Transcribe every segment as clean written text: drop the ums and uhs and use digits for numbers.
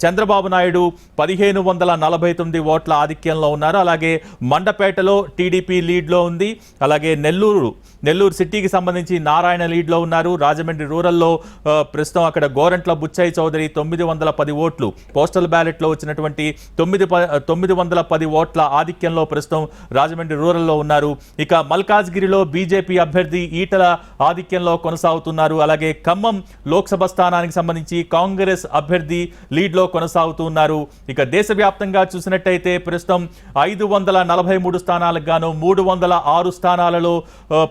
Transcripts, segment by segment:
చంద్రబాబు నాయుడు 1549 ఓట్ల ఆధిక్యంలో ఉన్నారు. అలాగే మండపేటలో టీడీపీ లీడ్లో ఉంది. అలాగే నెల్లూరు సిటీకి సంబంధించి నారాయణ లీడ్లో ఉన్నారు. రాజమండ్రి రూరల్లో ప్రస్తుతం అక్కడ గోరంట్ల బుచ్చయ్య చౌదరి 910 ఓట్లు, పోస్టల్ బ్యాలెట్లో వచ్చినటువంటి 910 ఓట్ల ఆధిక్యంలో ప్రస్తుతం రాజమండ్రి రూరల్లో ఉన్నారు. ఇక మల్కాజ్గిరిలో బీజేపీ అభ్యర్థి ఈటల ఆధిక్యంలో కొనసాగుతున్నారు. అలాగే ఖమ్మం లోక్సభ స్థానానికి సంబంధించి కాంగ్రెస్ అభ్యర్థి లీడ్లో కొనసాగుతూ ఉన్నారు. ఇక దేశవ్యాప్తంగా చూసినట్టయితే ప్రస్తుతం 543 స్థానాలకు గాను 306 స్థానాలలో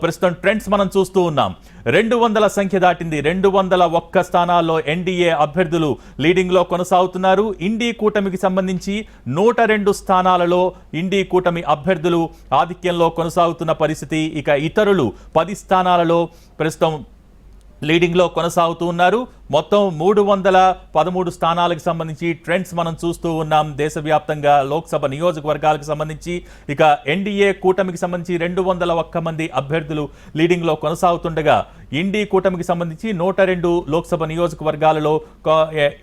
ప్రస్తుతం ట్రెండ్స్ మనం చూస్తూ ఉన్నాం. 200 సంఖ్య దాటింది. 201 స్థానాల్లో ఎన్డీఏ అభ్యర్థులు లీడింగ్ లో కొనసాగుతున్నారు. ఇండీ కూటమికి సంబంధించి 102 స్థానాలలో ఇండీ కూటమి అభ్యర్థులు ఆధిక్యంలో కొనసాగుతున్న పరిస్థితి. ఇక ఇతరులు 10 స్థానాలలో ప్రస్తుతం లీడింగ్ లో కొనసాగుతూ ఉన్నారు. మొత్తం 313 స్థానాలకు సంబంధించి ట్రెండ్స్ మనం చూస్తూ ఉన్నాం దేశవ్యాప్తంగా లోక్సభ నియోజకవర్గాలకు సంబంధించి. ఇక ఎన్డీఏ కూటమికి సంబంధించి 201 మంది అభ్యర్థులు లీడింగ్ లో కొనసాగుతుండగా ఇండీ కూటమికి సంబంధించి 102 లోక్సభ నియోజకవర్గాలలో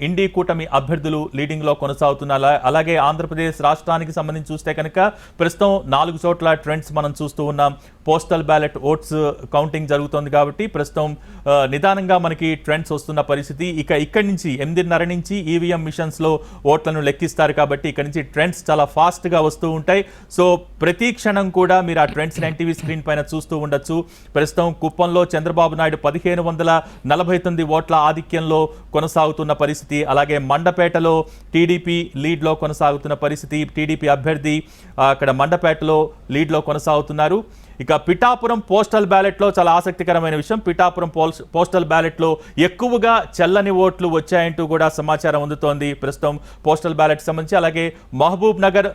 ఇండీ కూటమి అభ్యర్థులు లీడింగ్ లో కొనసాగుతున్నారు. అలాగే ఆంధ్రప్రదేశ్ రాష్ట్రానికి సంబంధించి చూస్తే కనుక ప్రస్తుతం 4 చోట్ల ట్రెండ్స్ మనం చూస్తూ ఉన్నాం. పోస్టల్ బ్యాలెట్ ఓట్స్ కౌంటింగ్ జరుగుతోంది కాబట్టి ప్రస్తుతం నిదానంగా మనకి ట్రెండ్స్ వస్తున్న పరిస్థితి. ఇక ఇక్కడి నుంచి 8:30 నుంచి ఈవీఎం మిషన్స్ లో ఓట్లను లెక్కిస్తారు కాబట్టి ఇక్కడ నుంచి ట్రెండ్స్ చాలా ఫాస్ట్ గా వస్తూ ఉంటాయి. సో ప్రతి క్షణం కూడా మీరు ఆ ట్రెండ్స్ ఎన్టీవీ స్క్రీన్ పైన చూస్తూ ఉండొచ్చు. ప్రస్తుతం కుప్పంలో చంద్రబాబు నాయుడు 1549 ఓట్ల ఆధిక్యంలో కొనసాగుతున్న పరిస్థితి. అలాగే మండపేటలో టీడీపీ లీడ్ లో కొనసాగుతున్న పరిస్థితి. టీడీపీ అభ్యర్థి అక్కడ మండపేటలో లీడ్ లో కొనసాగుతున్నారు. ఇక పిఠాపురం పోస్టల్ బ్యాలెట్లో చాలా ఆసక్తికరమైన విషయం. పిఠాపురం పోస్టల్ బ్యాలెట్లో ఎక్కువగా చెల్లని ఓట్లు వచ్చాయంటూ కూడా సమాచారం అందుతోంది ప్రస్తుతం పోస్టల్ బ్యాలెట్ సంబంధించి. అలాగే మహబూబ్ నగర్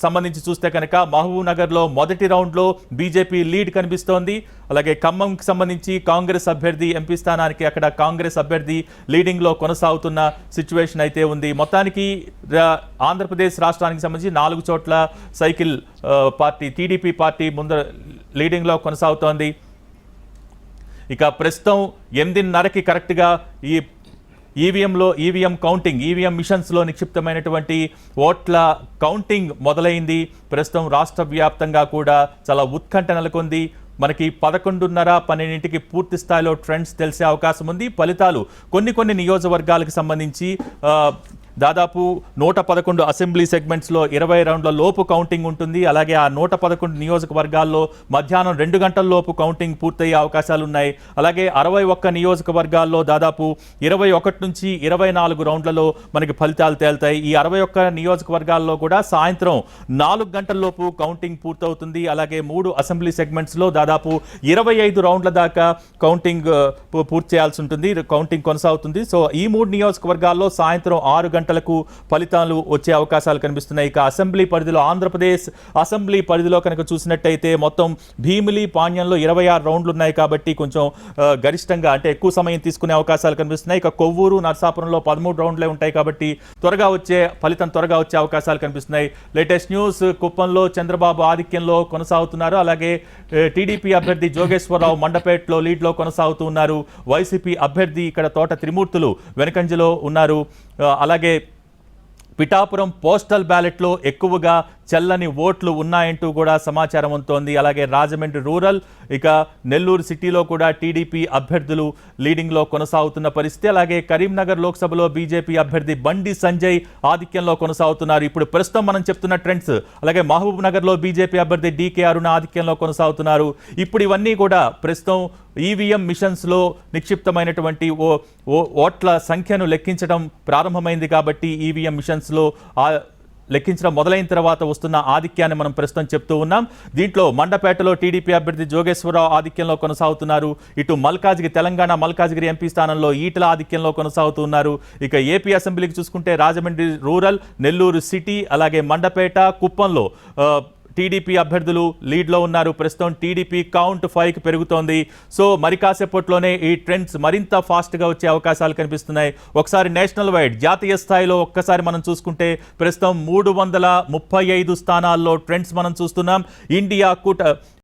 సంబంధించి చూస్తే కనుక మహబూబ్ నగర్లో మొదటి రౌండ్లో బీజేపీ లీడ్ కనిపిస్తోంది. అలాగే ఖమ్మంకి సంబంధించి కాంగ్రెస్ అభ్యర్థి ఎంపీ స్థానానికి అక్కడ కాంగ్రెస్ అభ్యర్థి లీడింగ్లో కొనసాగుతున్న సిచ్యువేషన్ అయితే ఉంది. మొత్తానికి ఆంధ్రప్రదేశ్ రాష్ట్రానికి సంబంధించి 4 చోట్ల సైకిల్ పార్టీ టీడీపీ పార్టీ ముందర లీడింగ్లో కొనసాగుతోంది. ఇక ప్రస్తుతం 8:30కి కరెక్ట్గా ఈ ఈవీఎం కౌంటింగ్ ఈవీఎం మిషన్స్లో నిక్షిప్తమైనటువంటి ఓట్ల కౌంటింగ్ మొదలైంది. ప్రస్తుతం రాష్ట్ర వ్యాప్తంగా కూడా చాలా ఉత్కంఠ నెలకొంది. మనకి 11:30-12కి పూర్తి స్థాయిలో ట్రెండ్స్ తెలిసే అవకాశం ఉంది. ఫలితాలు కొన్ని నియోజకవర్గాలకు సంబంధించి దాదాపు 111 అసెంబ్లీ సెగ్మెంట్స్లో 20 రౌండ్ల లోపు కౌంటింగ్ ఉంటుంది. అలాగే ఆ 111 నియోజకవర్గాల్లో మధ్యాహ్నం 2 గంటల లోపు కౌంటింగ్ పూర్తయ్యే అవకాశాలు ఉన్నాయి. అలాగే 61 నియోజకవర్గాల్లో దాదాపు 21 నుంచి 24 రౌండ్లలో మనకి ఫలితాలు తేలుతాయి. ఈ 61 నియోజకవర్గాల్లో కూడా సాయంత్రం 4 గంటల లోపు కౌంటింగ్ పూర్తవుతుంది. అలాగే 3 అసెంబ్లీ సెగ్మెంట్స్లో దాదాపు 25 రౌండ్ల దాకా కౌంటింగ్ పూర్తి చేయాల్సి ఉంటుంది. కౌంటింగ్ కొనసాగుతుంది. సో ఈ 3 నియోజకవర్గాల్లో సాయంత్రం 6 గంటలకు ఫలితాలు వచ్చే అవకాశాలు కనిపిస్తున్నాయి. ఇక అసెంబ్లీ పరిధిలో ఆంధ్రప్రదేశ్ అసెంబ్లీ పరిధిలో కనుక చూసినట్టయితే మొత్తం భీమిలి పాణ్యంలో 26 రౌండ్లు ఉన్నాయి కాబట్టి కొంచెం గరిష్టంగా అంటే ఎక్కువ సమయం తీసుకునే అవకాశాలు కనిపిస్తున్నాయి. ఇక కొవ్వూరు నరసాపురంలో 13 రౌండ్లే ఉంటాయి కాబట్టి ఫలితం త్వరగా వచ్చే అవకాశాలు కనిపిస్తున్నాయి. లేటెస్ట్ న్యూస్ కుప్పంలో చంద్రబాబు ఆధిక్యంలో కొనసాగుతున్నారు. అలాగే టీడీపీ అభ్యర్థి జోగేశ్వరరావు మండపేటలో లీడ్లో కొనసాగుతూ ఉన్నారు. వైసీపీ అభ్యర్థి ఇక్కడ తోట త్రిమూర్తులు వెనకంజలో ఉన్నారు. అలాగే పిఠాపురం పోస్టల్ బ్యాలెట్లో ఎక్కువగా చెల్లని ఓట్లు ఉన్నాయంటూ కూడా సమాచారం అందుతోంది. అలాగే రాజమండ్రి రూరల్ ఇక నెల్లూరు సిటీలో కూడా టీడీపీ అభ్యర్థులు లీడింగ్లో కొనసాగుతున్న పరిస్థితి. అలాగే కరీంనగర్ లోక్సభలో బీజేపీ అభ్యర్థి బండి సంజయ్ ఆధిక్యంలో కొనసాగుతున్నారు. ఇప్పుడు ప్రస్తుతం మనం చెప్తున్న ట్రెండ్స్. అలాగే మహబూబ్ నగర్లో బీజేపీ అభ్యర్థి డీకే అరుణ ఆధిక్యంలో కొనసాగుతున్నారు. ఇప్పుడు ఇవన్నీ కూడా ప్రస్తుతం ఈవీఎం మిషన్స్లో నిక్షిప్తమైనటువంటి ఓట్ల సంఖ్యను లెక్కించడం ప్రారంభమైంది కాబట్టి ఈవీఎం మిషన్స్లో లెక్కించడం మొదలైన తర్వాత వస్తున్న ఆధిక్యాన్ని మనం ప్రస్తుతం చెప్తూ ఉన్నాం. దీంట్లో మండపేటలో టీడీపీ అభ్యర్థి జోగేశ్వరరావు ఆధిక్యంలో కొనసాగుతున్నారు. ఇటు తెలంగాణ మల్కాజ్గిరి ఎంపీ స్థానంలో ఈటల ఆధిక్యంలో కొనసాగుతున్నారు. ఇక ఏపీ అసెంబ్లీకి చూసుకుంటే రాజమండ్రి రూరల్, నెల్లూరు సిటీ, అలాగే మండపేట, కుప్పంలో టీడీపీ అభ్యర్థులు లీడ్లో ఉన్నారు. ప్రస్తుతం టీడీపీ కౌంట్ 5కి పెరుగుతోంది. సో మరి కాసేపట్లోనే ఈ ట్రెండ్స్ మరింత ఫాస్ట్గా వచ్చే అవకాశాలు కనిపిస్తున్నాయి. ఒకసారి నేషనల్ వైడ్ జాతీయ స్థాయిలో ఒక్కసారి మనం చూసుకుంటే ప్రస్తుతం 335 స్థానాల్లో ట్రెండ్స్ మనం చూస్తున్నాం.